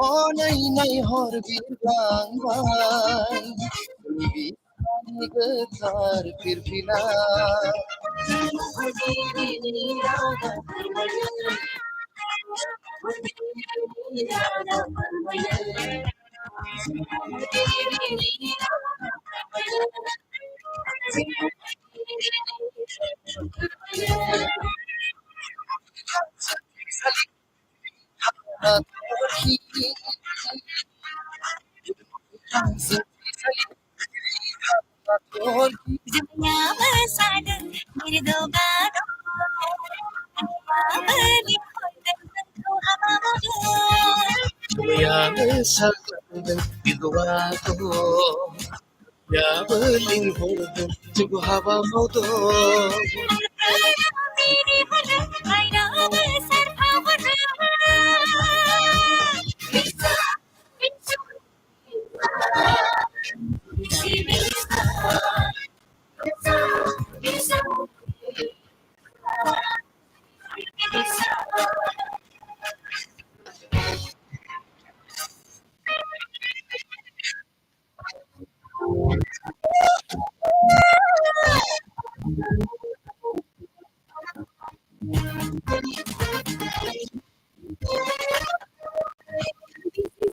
Onay nay hor bir langay bir gıtar bir filan Ki Dunia bersada mirdo bado beli dan tentu amamu Dünyamı sakladın bir duvarda ya beling vurdun bu hava oldu Miri bala aina besar bhavana bisa bisa bisa bisa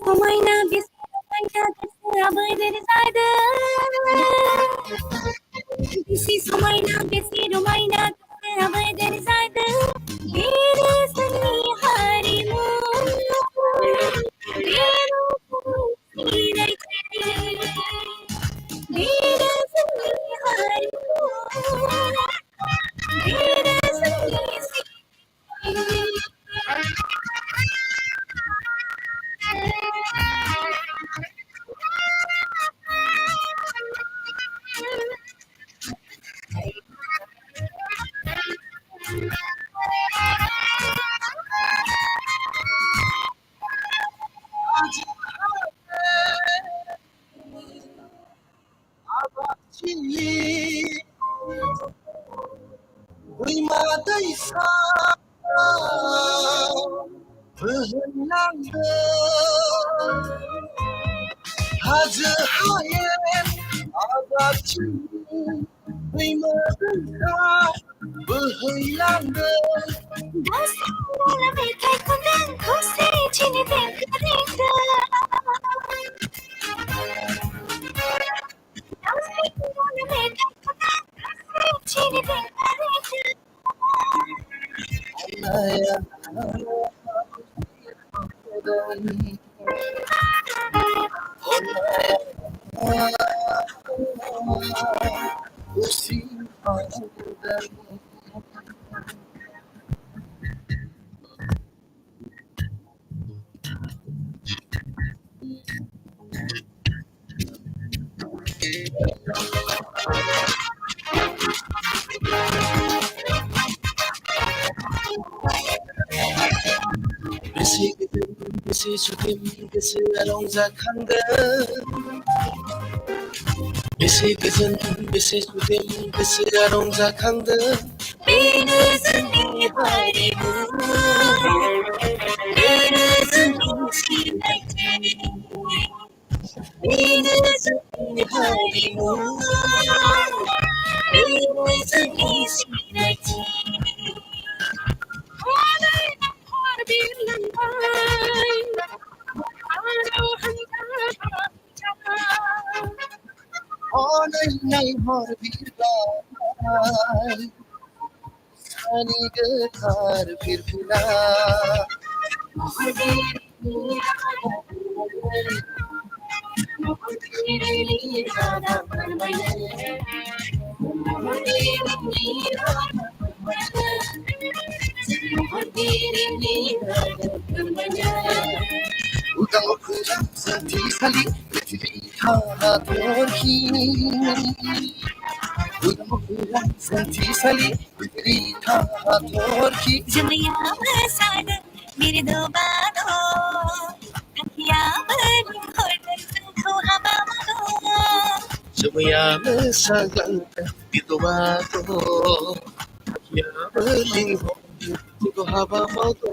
Kumaina bisa kumaina abai dari sada Bisi kumaina bisi rumaina abai dari sada Diri seni harimu Diri sirai Diri seni harimu Diri seni Çiğ uymadıysa hırlandı Hacı hayır azapçı uymadıysa hırlandı Dasla bekay kundan kose chini bekadinda Dasla bekay kundan kose chini bekadinda Anaya usi ağzından Besi gidin, besi çıkın, besi alonza kandı Besi gidin, besi çıkın, besi alonza kandı Beni seni harimu Beni seni sinayte Beni seni harimu Beni seni sinayte Alayna harbi langay Arohan Onay nay hor bir langay Sani gıtar bir filan Udang kurang seti sali Cerita torki Udang kurang seti sali Cerita torki Dunia bersada mirdo bado Takiya beli dan tentu amamu Semuanya saganta bituwato Ya beling itu haba moto